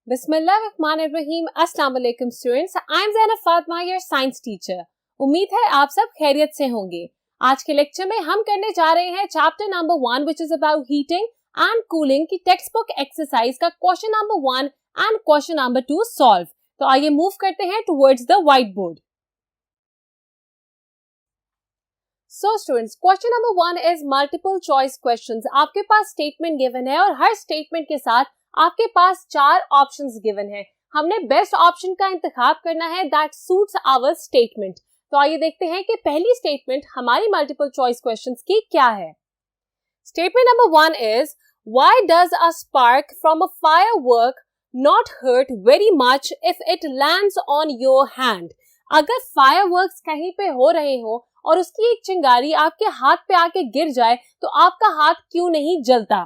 बिस्मिल्लाहिर्रहमानिर्रहीम। अस्सलाम वालेकुम students, I am Zainab Fatima, your science teacher. उम्मीद है आप सब खैरियत से होंगे। आज के लेक्चर में हम करने जा रहे हैं chapter number 1 which is about heating and cooling की टेक्स्ट बुक एक्सरसाइज का question number 1 and question number 2 solve. तो आइए मूव करते हैं towards the white board. So students, question number 1 is multiple choice questions. आपके पास स्टेटमेंट गिवन है और हर statement के साथ आपके पास 4 ऑप्शंस गिवन है। हमने बेस्ट ऑप्शन का इंतखाब करना है दैट सूट्स आवर स्टेटमेंट। तो आइए देखते हैं कि पहली स्टेटमेंट हमारी मल्टीपल चॉइस क्वेश्चंस की क्या है। Statement number 1 is why does a spark from a firework not hurt very much if it lands on your hand. अगर फायरवर्क्स कहीं पे हो रहे हो और उसकी एक चिंगारी आपके हाथ पे आके गिर जाए तो आपका हाथ क्यों नहीं जलता।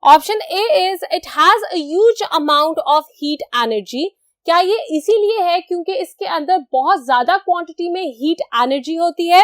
Option A is it has a huge amount of heat energy. क्या ये इसीलिए है क्योंकि इसके अंदर बहुत ज्यादा क्वांटिटी में हीट एनर्जी होती है।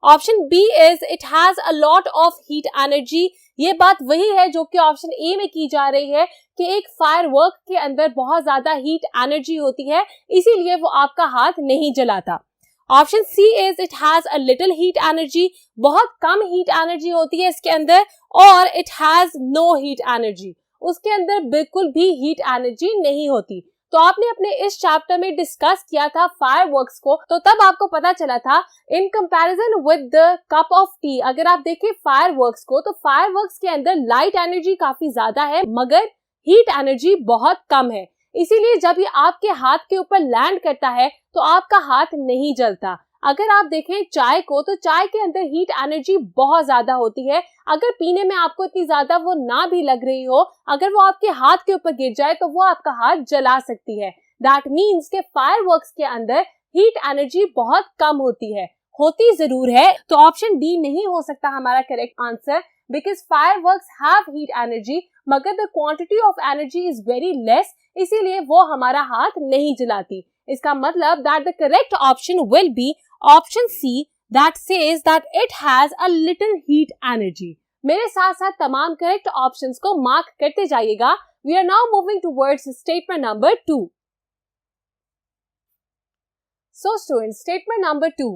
Option B is it has a lot of heat energy. ये बात वही है जो कि ऑप्शन ए में की जा रही है कि एक फायरवर्क के अंदर बहुत ज्यादा हीट एनर्जी होती है, इसीलिए वो आपका हाथ नहीं जलाता। Option C is it has a little heat energy. बहुत कम हीट एनर्जी होती है इसके अंदर। और it has no heat energy, उसके अंदर बिल्कुल भी हीट एनर्जी नहीं होती। तो आपने अपने इस चैप्टर में डिस्कस किया था फायरवर्क्स को, तो तब आपको पता चला था in comparison with the cup of T, अगर आप देखें फायरवर्क्स को तो फायरवर्क्स के अंदर लाइट एनर्जी काफी ज्यादा है मगर हीट एनर्जी बहुत कम है। इसीलिए जब ये आपके हाथ के ऊपर लैंड करता है तो आपका हाथ नहीं जलता। अगर आप देखें चाय को तो चाय के अंदर हीट एनर्जी बहुत ज्यादा होती है। अगर पीने में आपको इतनी ज्यादा वो ना भी लग रही हो, अगर वो आपके हाथ के ऊपर गिर जाए तो वो आपका हाथ जला सकती है। दैट मीन्स के फायरवर्क्स के अंदर हीट एनर्जी बहुत कम होती है। होती जरूर है, तो ऑप्शन डी नहीं हो सकता हमारा correct answer, because fireworks have heat energy मगर the quantity of energy is very less, इसीलिए वो हमारा हाथ नहीं जलाती। इसका मतलब that the correct option will be option C that says that it has a little heat energy. मेरे साथ साथ तमाम करेक्ट ऑप्शंस को मार्क करते जाइएगा। We are now moving towards statement number 2। So students, statement number 2,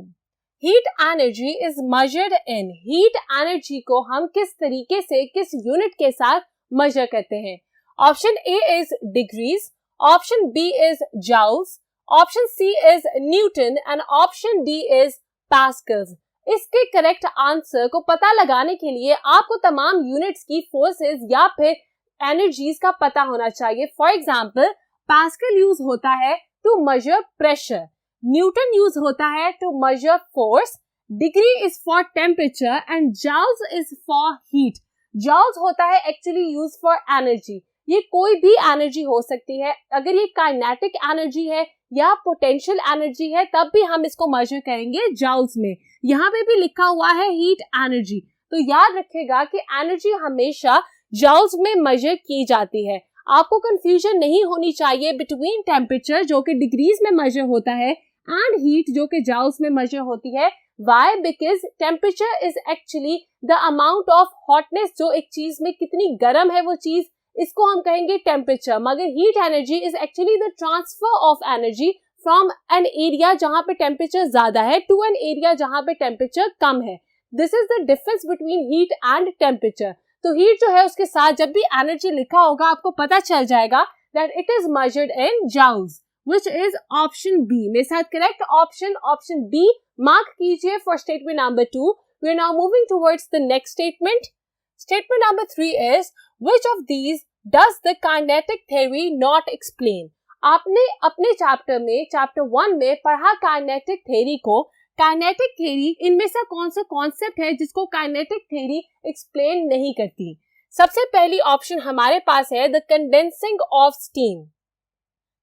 heat energy is measured in. Heat energy को हम किस तरीके से किस यूनिट के साथ मेजर करते हैं। Option A is degrees, option B is joules, option C is newton and option D is pascals. इसके करेक्ट आंसर को पता लगाने के लिए आपको तमाम यूनिट्स की फोर्सेस या फिर एनर्जीज का पता होना चाहिए। फॉर एग्जांपल, पास्कल यूज होता है to measure pressure, newton use होता है to measure force, degree is for temperature and joules is for heat. Joules होता है एक्चुअली यूज फॉर एनर्जी। ये कोई भी एनर्जी हो सकती है, अगर ये काइनेटिक एनर्जी है या पोटेंशियल एनर्जी है तब भी हम इसको मेजर करेंगे जूल्स में। यहाँ पे भी लिखा हुआ है हीट एनर्जी, तो याद रखिएगा कि एनर्जी हमेशा जूल्स में मेजर की जाती है। आपको कंफ्यूजन नहीं होनी चाहिए बिटवीन टेम्परेचर जो कि डिग्रीज में मेजर होता है एंड हीट जो कि जूल्स में मेजर होती है। Why? Because temperature is actually the amount of hotness, जो एक चीज में कितनी गर्म है वो चीज, इसको हम कहेंगे टेम्परेचर। मगर heat energy is actually the transfer of energy from an area जहां पे टेम्परेचर ज्यादा है टू एन एरिया जहां पे टेम्परेचर कम है। This is the difference between heat and temperature. तो हीट जो है उसके साथ जब भी एनर्जी लिखा होगा आपको पता चल जाएगा that it is measured in joules, which is option B। मेरे साथ करेक्ट ऑप्शन B मार्क कीजिए for statement number 2। We are now moving towards the next statement. Statement number 3 is which of these does the kinetic theory not explain? आपने अपने chapter 1 में पढ़ा kinetic theory को। Kinetic theory इनमें से कौन सा कॉन्सेप्ट है जिसको काइनेटिक थ्योरी एक्सप्लेन नहीं करती। सबसे पहली ऑप्शन हमारे पास है the condensing of steam.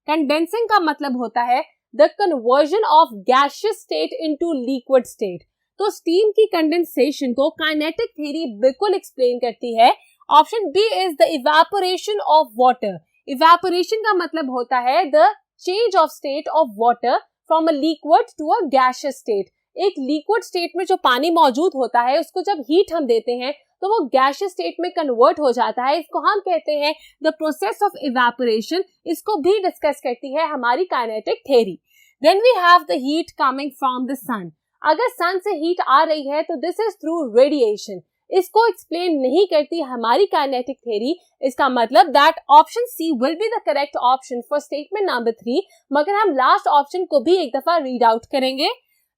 Condensing का मतलब होता है the conversion of gaseous state into liquid state. तो स्टीम की कंडेंसेशन को काइनेटिक थ्योरी बिल्कुल एक्सप्लेन करती है। Option B is the evaporation of water. Evaporation का मतलब होता है the change of state of water from a liquid to a gaseous state. एक लिक्विड स्टेट में जो पानी मौजूद होता है उसको जब हीट हम देते हैं तो वो गैसियस स्टेट में कन्वर्ट हो जाता है। इसको हम कहते हैं द प्रोसेस ऑफ इवेपोरेशन। इसको भी डिस्कस करती है हमारी kinetic theory. Then we have the heat coming from the sun. अगर सन से हीट आ रही है तो दिस इज थ्रू रेडिएशन। इसको एक्सप्लेन नहीं करती हमारी काइनेटिक थ्योरी। इसका मतलब that option C will be the correct option for statement number 3। मगर हम लास्ट ऑप्शन को भी एक दफा रीड आउट करेंगे।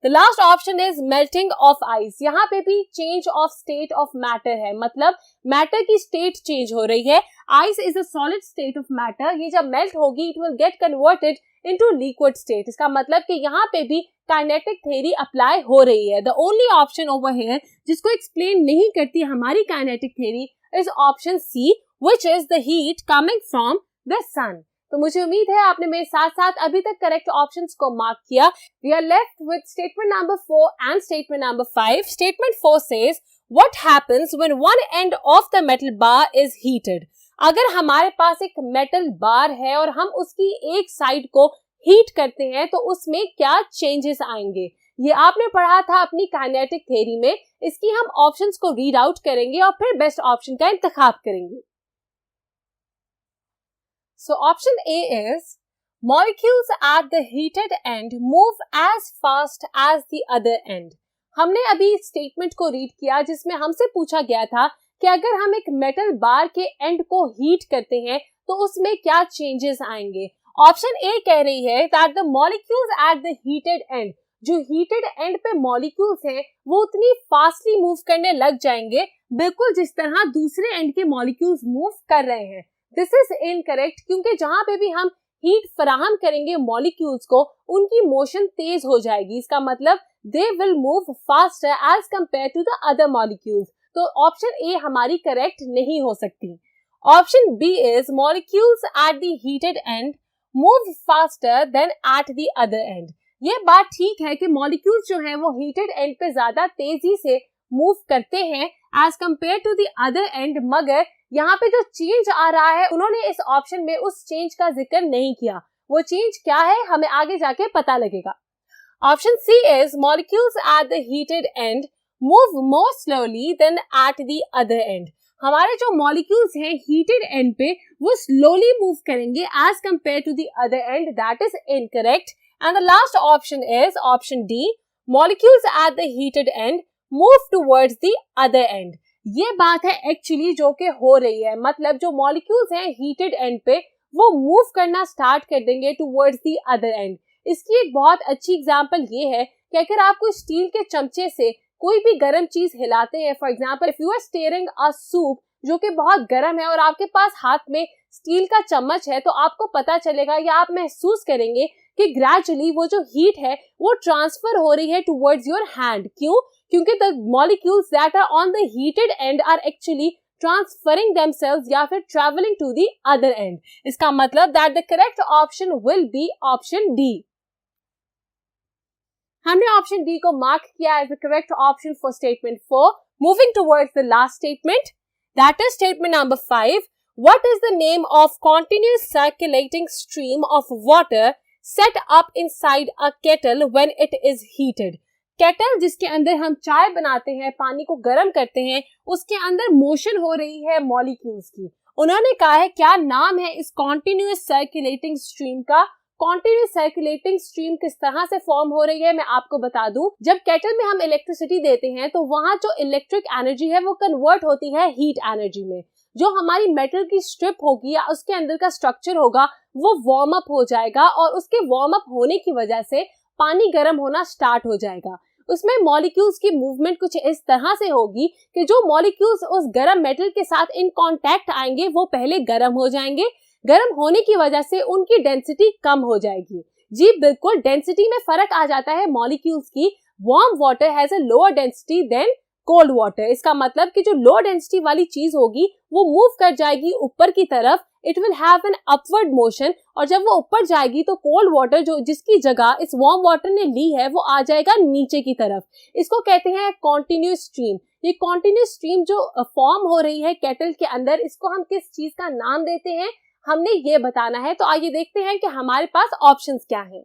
The last option is melting of ice. यहाँ पे भी change of state of matter है, मतलब मैटर की स्टेट चेंज हो रही है। Ice is a solid state of matter. ये जब मेल्ट होगी it will get converted into liquid state. इसका मतलब कि यहाँ पे भी काइनेटिक थ्योरी अप्लाई हो रही है। The only option over here जिसको एक्सप्लेन नहीं करती हमारी kinetic theory is option C, which is the heat coming from the sun. तो मुझे उम्मीद है आपने मेरे साथ साथ अभी तक करेक्ट ऑप्शंस को मार्क किया। We are left with statement number 4 and statement number 5। Statement 4 says what happens when one end of the metal bar is heated. अगर हमारे पास एक मेटल बार है और हम उसकी एक साइड को हीट करते हैं तो उसमें क्या चेंजेस आएंगे, ये आपने पढ़ा था अपनी काइनेटिक थ्योरी में। इसकी हम ऑप्शंस को रीड आउट करेंगे और फिर बेस्ट ऑप्शन का इंतखाब करेंगे। So option A is molecules at the heated end move as fast as the other end. हमने अभी स्टेटमेंट को रीड किया जिसमें हमसे पूछा गया था कि अगर हम एक मेटल बार के एंड को हीट करते हैं तो उसमें क्या चेंजेस आएंगे। ऑप्शन ए कह रही है that the molecules at the heated and, जो हीटेड एंड पे मॉलिक्यूल्स हैं वो उतनी फास्टली मूव करने लग जाएंगे बिल्कुल जिस तरह दूसरे एंड के मॉलिक्यूल्स मूव कर रहे हैं। दिस इज इनकरेक्ट, क्योंकि जहां पे भी हम हीट फराहम करेंगे मॉलिक्यूल्स को उनकी मोशन तेज हो जाएगी। इसका मतलब they will move faster as compare to the other molecules. तो ऑप्शन ए हमारी करेक्ट नहीं हो सकती। Option B is molecules at the heated end move faster than at the other end. ये बात ठीक है कि मॉलिक्यूल्स जो है वो हीटेड एंड पे ज्यादा तेजी से मूव करते हैं as compare to the other end, मगर यहाँ पे जो चेंज आ रहा है उन्होंने इस ऑप्शन में उस चेंज का जिक्र नहीं किया। वो चेंज क्या है हमें आगे जाके पता लगेगा। Option C is molecules at the heated end move more slowly than at the other end. हमारे जो मॉलिक्यूल्स हैं हीटेड एंड पे वो स्लोली मूव करेंगे as compare to the other end. That is incorrect. And the last option is option D, molecules at the heated end move towards the other end. ये बात है actually जो कि हो रही है, मतलब जो मॉलिक्यूल्स हैं हीटेड एंड पे वो मूव करना स्टार्ट कर देंगे टुवर्ड्स द अदर एंड। इसकी एक बहुत अच्छी एग्जांपल ये है कि अगर आप कोई स्टील के चमचे से कोई भी गर्म चीज हिलाते हैं, for example if you are stirring a soup जो कि बहुत गर्म है और आपके पास हाथ में स्टील का चम्मच है, तो आपको पता चलेगा या आप महसूस करेंगे कि ग्रेजुअली वो जो हीट है वो ट्रांसफर हो रही है टुवर्ड्स योर हैंड। क्यों? क्योंकि the molecules that are on the heated end are actually transferring themselves या फिर travelling to the other end. इसका मतलब that the correct option will be option D. हमने ऑप्शन डी को मार्क किया as the correct option for statement 4। Moving towards the last statement, that is statement number 5। What is the name of continuous circulating stream of water set up inside a kettle when it is heated? Kettle जिसके अंदर हम चाय बनाते हैं, पानी को गर्म करते हैं, उसके अंदर मोशन हो रही है मॉलिक्यूल्स की। उन्होंने कहा है क्या नाम है इस कॉन्टिन्यूअस सर्कुलेटिंग स्ट्रीम का। कॉन्टिन्यूअस सर्कुलेटिंग स्ट्रीम किस तरह से फॉर्म हो रही है मैं आपको बता दूं। जब केटल में हम इलेक्ट्रिसिटी देते हैं तो वहां जो इलेक्ट्रिक एनर्जी है वो कन्वर्ट होती है हीट एनर्जी में। जो हमारी मेटल की स्ट्रिप होगी या उसके अंदर का स्ट्रक्चर होगा वो वार्म अप हो जाएगा और उसके वार्म अप होने की वजह से पानी गर्म होना स्टार्ट हो जाएगा। उसमें मॉलिक्यूल्स की मूवमेंट कुछ इस तरह से होगी कि जो मॉलिक्यूल्स उस गर्म मेटल के साथ इन कांटेक्ट आएंगे वो पहले गर्म हो जाएंगे। गर्म होने की वजह से उनकी डेंसिटी कम हो जाएगी। जी बिल्कुल, डेंसिटी में फर्क आ जाता है मॉलिक्यूल्स की। Warm water has a lower density than cold water. इसका मतलब कि जो लो डेंसिटी वाली चीज होगी वो मूव कर जाएगी ऊपर की तरफ, it will have an upward motion, और जब वो ऊपर जाएगी तो कोल्ड वाटर जो जिसकी जगह इस वार्म वाटर ने ली है वो आ जाएगा नीचे की तरफ। इसको कहते हैं कॉन्टिन्यूअस स्ट्रीम। ये कॉन्टिन्यूअस स्ट्रीम जो फॉर्म हो रही है केटल के अंदर, इसको हम किस चीज का नाम देते हैं हमने ये बताना है। तो आइए देखते हैं कि हमारे पास ऑप्शंस क्या हैं।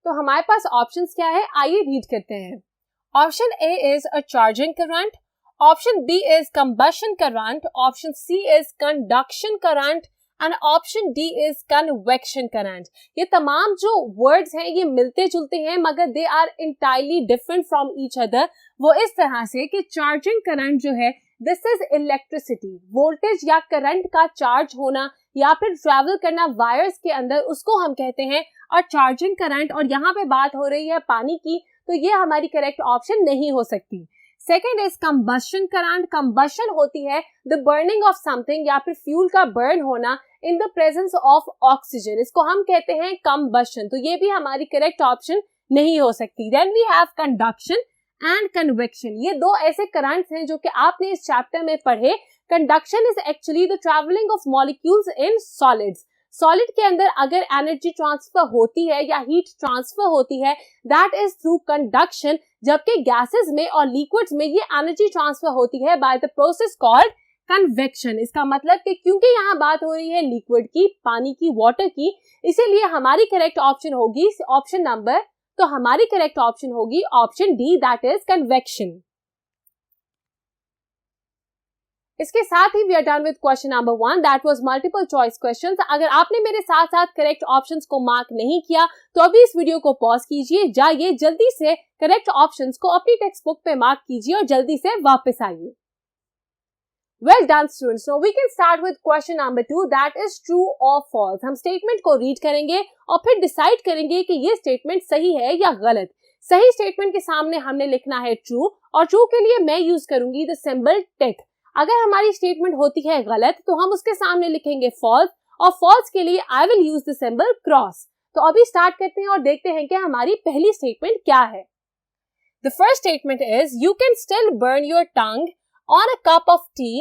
तो हमारे पास ऑप्शंस क्या है आइए रीड करते हैं। Option A is a charging current. Option B is combustion current. Option C is conduction current. And option D is convection current. ये तमाम जो words हैं ये मिलते जुलते हैं मगर they are entirely different from each other. वो इस तरह से कि charging current जो है this is electricity. voltage या current का charge होना या फिर travel करना wires के अंदर उसको हम कहते हैं और charging current. और यहाँ पे बात हो रही है पानी की तो ये हमारी करेक्ट ऑप्शन नहीं हो सकती. Second is combustion current. Combustion होती है द बर्निंग ऑफ समथिंग या फिर फ्यूल का बर्न होना in the presence of oxygen. इसको हम कहते हैं कंबशन. तो ये भी हमारी करेक्ट ऑप्शन नहीं हो सकती. Then we have conduction and convection. ये दो ऐसे करंट्स हैं जो कि आपने इस चैप्टर में पढ़े. Conduction is actually the travelling of molecules in solids. Solid के अंदर अगर एनर्जी ट्रांसफर होती है या हीट ट्रांसफर होती है दैट इज थ्रू कंडक्शन. जबकि गैसेस में और लिक्विड्स में ये एनर्जी ट्रांसफर होती है by the process called convection. इसका मतलब कि क्योंकि यहाँ बात हो रही है लिक्विड की, पानी की, वाटर की, इसीलिए हमारी करेक्ट ऑप्शन होगी ऑप्शन नंबर. तो हमारी करेक्ट ऑप्शन होगी option D that is convection. इसके साथ ही we are done with question number 1 that was multiple choice questions. अगर आपने मेरे साथ साथ करेक्ट ऑप्शंस को मार्क नहीं किया तो अभी इस वीडियो को पॉज कीजिए, जाइए जल्दी से करेक्ट ऑप्शंस को अपनी टेक्स्ट बुक पे मार्क कीजिए और जल्दी से वापस आइए. Well done students. Now we can start with question number 2 that is true और फॉल्स. हम स्टेटमेंट को रीड करेंगे और फिर डिसाइड करेंगे कि ये स्टेटमेंट सही है या गलत. सही स्टेटमेंट के सामने हमने लिखना है ट्रू और ट्रू के लिए मैं यूज करूंगी द सिंबल टिक. अगर हमारी स्टेटमेंट होती है गलत तो हम उसके सामने लिखेंगे फॉल्स और फॉल्स के लिए I will use the symbol cross. तो अभी स्टार्ट करते हैं और देखते हैं कि हमारी पहली स्टेटमेंट क्या है. The first statement is you can still burn your tongue on a cup of T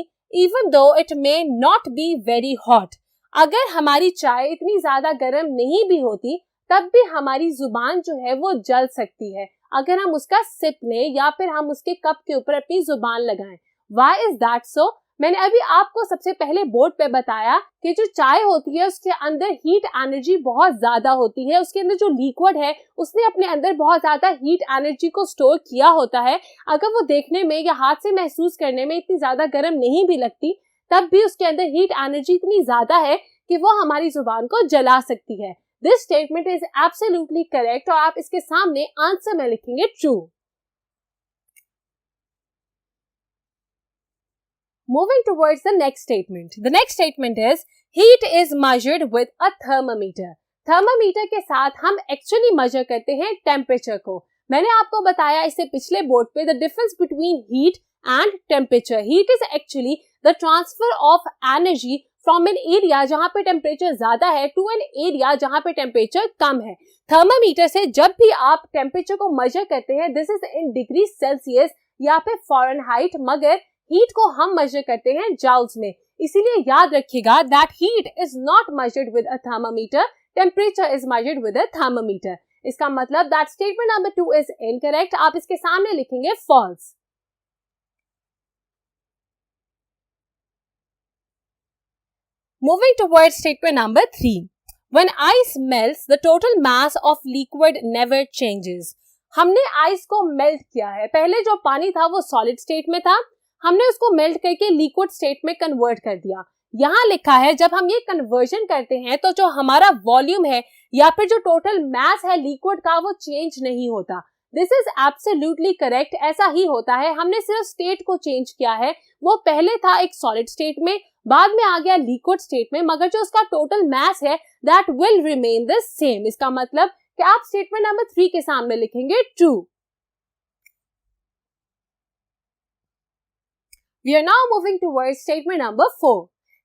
even though it may not be very hot. अगर हमारी चाय इतनी ज्यादा गर्म नहीं भी होती तब भी हमारी जुबान जो है वो जल सकती है अगर हम उसका सिप लें या फिर हम उसके कप के ऊपर अपनी जुबान लगाएं. Why is that so? मैंने अभी आपको सबसे पहले बोर्ड पे बताया कि जो चाय होती है उसके अंदर हीट एनर्जी बहुत ज्यादा होती है. उसके अंदर जो लिक्विड है उसने अपने अंदर बहुत ज्यादा हीट एनर्जी को स्टोर किया होता है. अगर वो देखने में या हाथ से महसूस करने में इतनी ज्यादा गर्म नहीं भी लगती तब भी उसके अंदर हीट एनर्जी इतनी ज्यादा है कि वो हमारी जुबान को जला सकती है. This statement is absolutely correct और आप इसके सामने आंसर में लिखेंगे true. Moving towards the next statement. The next statement is heat is measured with a thermometer. Thermometer के साथ हम actually measure करते हैं temperature को. मैंने आपको बताया इससे पिछले बोर्ड पे the difference between heat and temperature. Heat is actually the transfer of energy from an area जहाँ पे टेम्परेचर ज्यादा है to an area जहाँ पे टेम्परेचर कम है. थर्मामीटर से जब भी आप टेम्परेचर को मेजर करते हैं this is in degree Celsius या फिर फ़ारेनहाइट, मगर हीट को हम मेजर करते हैं जाउल्स में. इसीलिए याद रखिएगा that heat is not measured with a thermometer, temperature is measured with a thermometer. इसका मतलब दैट स्टेटमेंट नंबर 2 इज इनकरेक्ट. आप इसके सामने लिखेंगे false. Moving towards statement number 3. When ice melts the total mass of liquid never changes. हमने ice को melt किया है. पहले जो पानी था वो सॉलिड स्टेट में था, हमने उसको मेल्ट करके लिक्विड स्टेट में कन्वर्ट कर दिया. यहाँ लिखा है जब हम ये कन्वर्जन करते हैं तो जो हमारा वॉल्यूम है या फिर जो टोटल मास है लिक्विड का वो चेंज नहीं होता. This is absolutely correct. ऐसा ही होता है. हमने सिर्फ स्टेट को चेंज किया है. वो पहले था एक सॉलिड स्टेट में, बाद में आ गया लिक्विड स्टेट में, मगर जो उसका टोटल मास है that will remain the same. इसका मतलब कि आप स्टेटमेंट नंबर 3 के सामने लिखेंगे true. We are now moving towards statement number 4.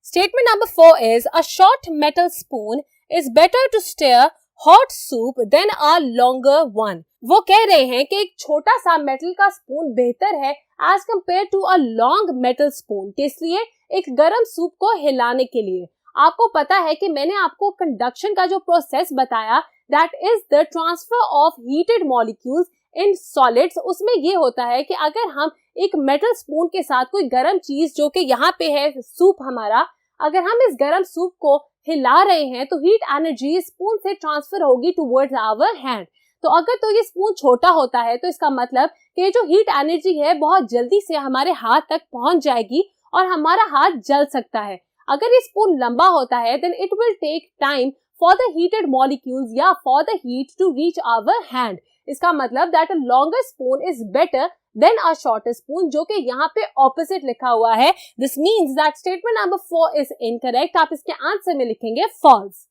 Statement number 4 is a short metal spoon is better to stir hot soup than a longer one. वो कह रहे हैं कि एक छोटा सा मेटल का स्पून बेहतर है as compared to a long metal spoon. किस लिए? एक गर्म सूप को हिलाने के लिए. आपको पता है कि मैंने आपको कंडक्शन का जो प्रोसेस बताया that is the transfer of heated molecules in solids. उसमें ये होता है कि अगर हम एक मेटल स्पून के साथ कोई गर्म चीज जो कि यहाँ पे है सूप हमारा, अगर हम इस गर्म सूप को हिला रहे हैं तो हीट एनर्जी स्पून से ट्रांसफर होगी टुवर्ड्स आवर हैंड. तो अगर तो ये स्पून छोटा होता है तो इसका मतलब कि जो हीट एनर्जी है बहुत जल्दी से हमारे हाथ तक पहुंच जाएगी और हमारा हाथ जल सकता है। अगर ये स्पून लंबा होता है then it will take time for the heated molecules या for the heat to reach our hand. इसका मतलब that a longer spoon is better then a shorter spoon, जो कि यहाँ पे ऑपोजिट लिखा हुआ है। This means that statement number 4 is incorrect. आप इसके आंसर में लिखेंगे false.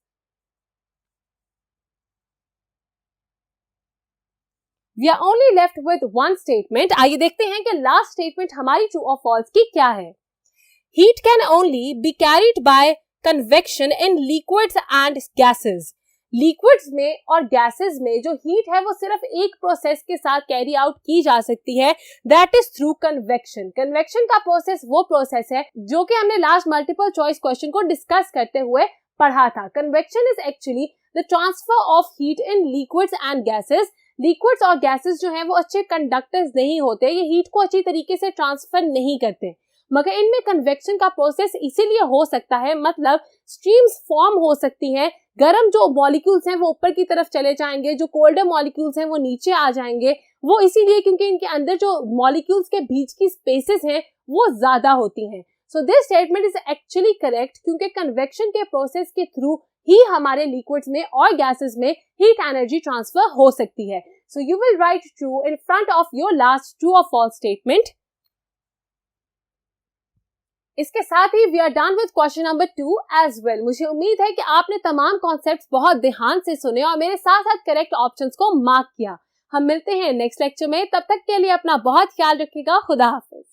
We are only left with one statement. आइए देखते हैं कि लास्ट स्टेटमेंट हमारी ट्रू और फॉल्स की क्या है। Heat can only be carried by convection in liquids and gases. Liquids में और गैसेस में जो हीट है वो सिर्फ एक प्रोसेस के साथ कैरी आउट की जा सकती है, that is through convection. Convection का प्रोसेस वो प्रोसेस है जो कि हमने लास्ट मल्टीपल चॉइस क्वेश्चन को डिस्कस करते हुए पढ़ा था। Convection is actually the transfer of heat in liquids and gases. Liquids और गैसेस जो हैं वो अच्छे कंडक्टर्स नहीं होते, ये हीट को अच्छी तरीके से ट्रांसफर नहीं करते, मगर इनमें कन्वेक्शन का प्रोसेस इसीलिए हो सकता है, मतलब स्ट्रीम्स फॉर्म हो सकती हैं। गर्म जो मॉलिक्यूल्स हैं वो ऊपर की तरफ चले जाएंगे, जो कोल्डर मॉलिक्यूल्स हैं वो नीचे आ जाएंगे। वो इसीलिए क्योंकि इनके अंदर जो मॉलिक्यूल्स के बीच की स्पेसेस हैं वो ज्यादा होती हैं। So this statement is actually correct, क्योंकि कन्वेक्शन के प्रोसेस के थ्रू ही हमारे लिक्विड्स में और गैसेस में हीट एनर्जी ट्रांसफर हो सकती है। So you will write true in front of your last true और फॉल्स स्टेटमेंट। इसके साथ ही we are done with question number 2 as well. मुझे उम्मीद है कि आपने तमाम कॉन्सेप्ट्स बहुत ध्यान से सुने और मेरे साथ साथ करेक्ट ऑप्शंस को मार्क किया। हम मिलते हैं नेक्स्ट लेक्चर में, तब तक के लिए अपना बहुत ख्याल रखिएगा। खुदा हाफिज।